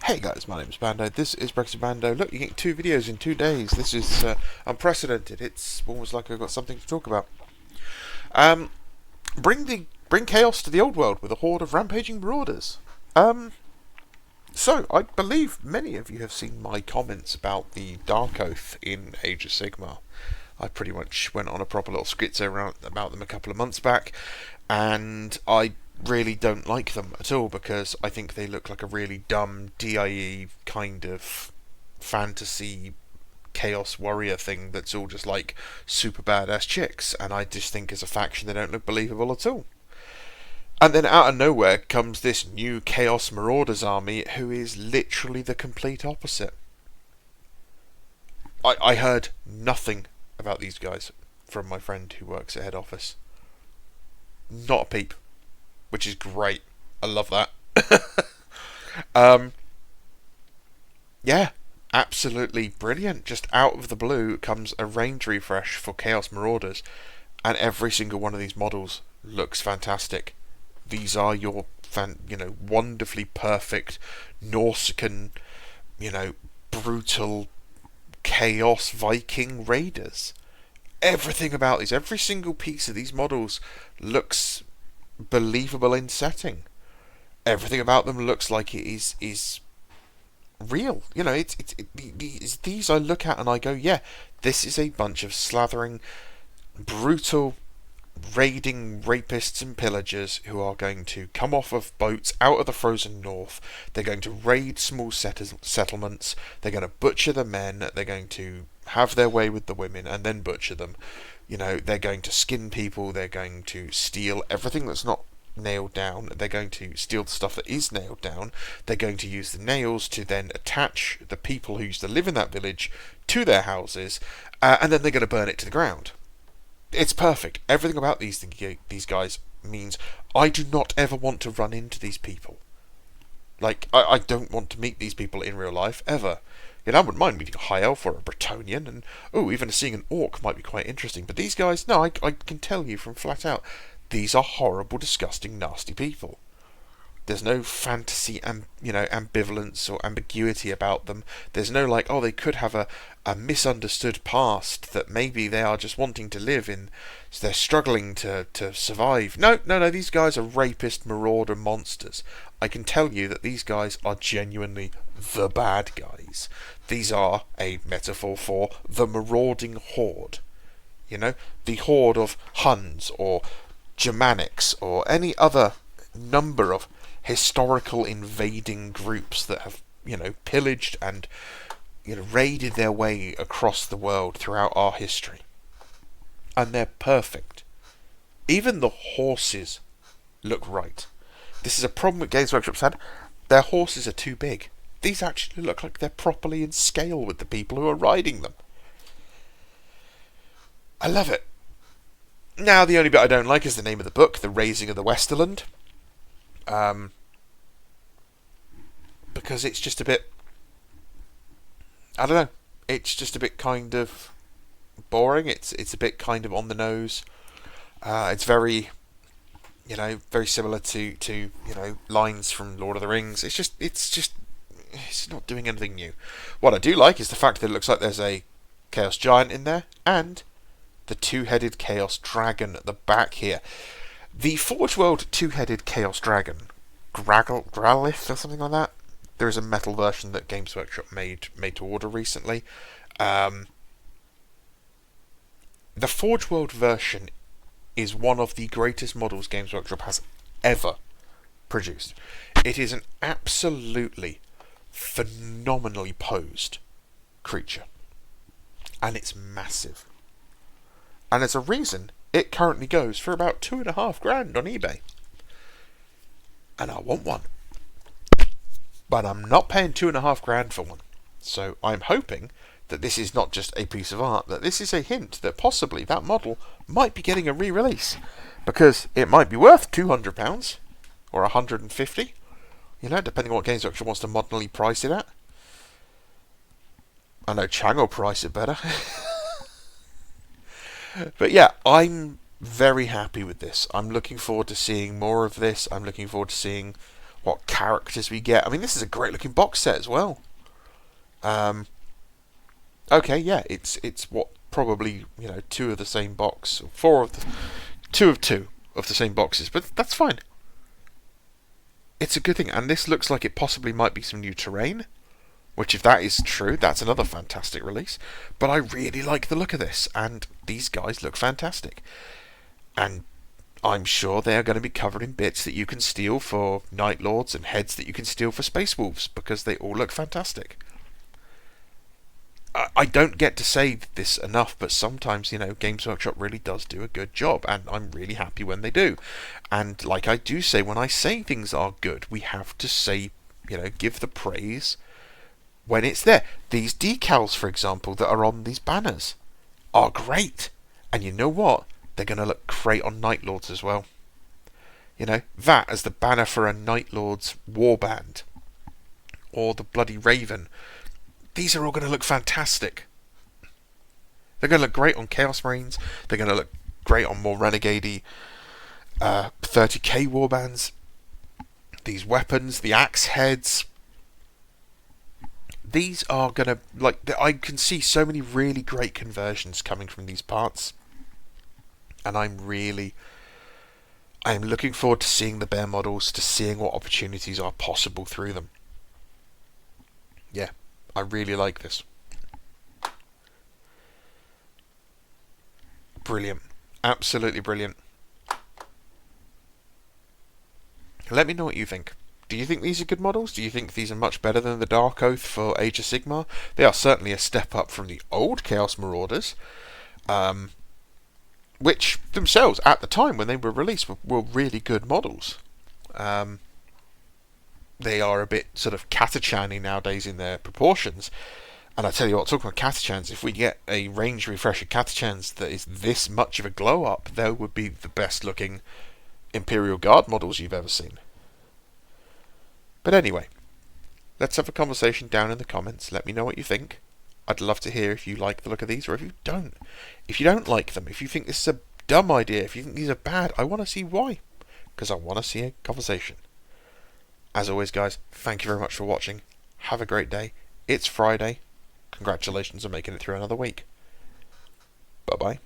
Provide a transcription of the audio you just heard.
Hey guys, my name is Bando. This is Brexit Bando. Look, you're getting 2 videos in 2 days. This is unprecedented. It's almost like I've got something to talk about. Um, bring chaos to the old world with a horde of rampaging marauders. So I believe many of you have seen my comments about the Dark Oath in Age of Sigmar. I pretty much went on a proper little schizo rant about them a couple of months back, and I really don't like them at all because I think they look like a really dumb DIE kind of fantasy chaos warrior thing that's all just like super badass chicks, and I just think as a faction they don't look believable at all. And then out of nowhere comes this new Chaos Marauders army who is literally the complete opposite. I heard nothing about these guys from my friend who works at head office. Not a peep, which is great. I love that. Yeah, absolutely brilliant. Just out of the blue comes a range refresh for Chaos Marauders, and every single one of these models looks fantastic. These are your wonderfully perfect Norsican, brutal chaos Viking raiders. Everything about these, every single piece of these models looks believable in setting. Everything about them looks like it is real. These I look at and I go, yeah, this is a bunch of slathering, brutal, raiding rapists and pillagers who are going to come off of boats out of the frozen north. They're going to raid small settlements. They're going to butcher the men. They're going to have their way with the women and then butcher them. They're going to skin people. They're going to steal everything that's not nailed down. They're going to steal the stuff that is nailed down. They're going to use the nails to then attach the people who used to live in that village to their houses, and then they're going to burn it to the ground. It's perfect. Everything about these guys means I do not ever want to run into these people. I don't want to meet these people in real life, ever. I wouldn't mind meeting a High Elf or a Bretonnian, and even seeing an Orc might be quite interesting. But these guys, no, I can tell you from flat out, these are horrible, disgusting, nasty people. There's no fantasy and ambivalence or ambiguity about them. There's no they could have a misunderstood past that maybe they are just wanting to live in. So they're struggling to survive. No. These guys are rapist, marauder monsters. I can tell you that these guys are genuinely the bad guys. These are a metaphor for the marauding horde. The horde of Huns or Germanics or any other number of historical invading groups that have, pillaged and, raided their way across the world throughout our history. And they're perfect. Even the horses look right. This is a problem that Games Workshop's had. Their horses are too big. These actually look like they're properly in scale with the people who are riding them. I love it. Now, the only bit I don't like is the name of the book, The Raising of the Westerland. Because it's just a bit, I don't know, it's just a bit kind of boring. It's a bit kind of on the nose. It's very, very similar to lines from Lord of the Rings. It's not doing anything new. What I do like is the fact that it looks like there's a Chaos Giant in there, and the two-headed Chaos Dragon at the back here. The Forge World two-headed Chaos Dragon, Gralith or something like that. There is a metal version that Games Workshop made to order recently. The Forge World version is one of the greatest models Games Workshop has ever produced. It is an absolutely phenomenally posed creature. And it's massive. And there's a reason it currently goes for about $2,500 on eBay. And I want one. But I'm not paying $2,500 for one. So I'm hoping that this is not just a piece of art, that this is a hint that possibly that model might be getting a re-release. Because it might be worth £200 or $150, depending on what Games Workshop wants to modernly price it at. I know Chang will price it better. But yeah, I'm very happy with this. I'm looking forward to seeing more of this. I'm looking forward to seeing what characters we get. I mean, this is a great looking box set as well. Okay, yeah, it's what probably two of the same box, or two of the same boxes, but that's fine. It's a good thing, and this looks like it possibly might be some new terrain. Which, if that is true, that's another fantastic release. But I really like the look of this, and these guys look fantastic. And I'm sure they are going to be covered in bits that you can steal for Night Lords and heads that you can steal for Space Wolves, because they all look fantastic. I don't get to say this enough, but sometimes, Games Workshop really does do a good job, and I'm really happy when they do. And like I do say, when I say things are good, we have to say, give the praise when it's there. These decals, for example, that are on these banners are great. And you know what? They're going to look great on Night Lords as well. That as the banner for a Night Lords warband. Or the Bloody Raven. These are all going to look fantastic. They're going to look great on Chaos Marines. They're going to look great on more Renegade 30k warbands. These weapons, the axe heads. These are going to, I can see so many really great conversions coming from these parts. And I am looking forward to seeing the bear models, to seeing what opportunities are possible through them. Yeah, I really like this. Brilliant. Absolutely brilliant. Let me know what you think. Do you think these are good models? Do you think these are much better than the Dark Oath for Age of Sigmar? They are certainly a step up from the old Chaos Marauders, which themselves, at the time when they were released, were really good models. They are a bit sort of Catachan-y nowadays in their proportions. And I tell you what, talking about Catachans, if we get a range refresher Catachans that is this much of a glow up, they would be the best looking Imperial Guard models you've ever seen. But anyway, let's have a conversation down in the comments. Let me know what you think. I'd love to hear if you like the look of these or if you don't. If you don't like them, if you think this is a dumb idea, if you think these are bad, I want to see why. Because I want to see a conversation. As always, guys, thank you very much for watching. Have a great day. It's Friday. Congratulations on making it through another week. Bye-bye.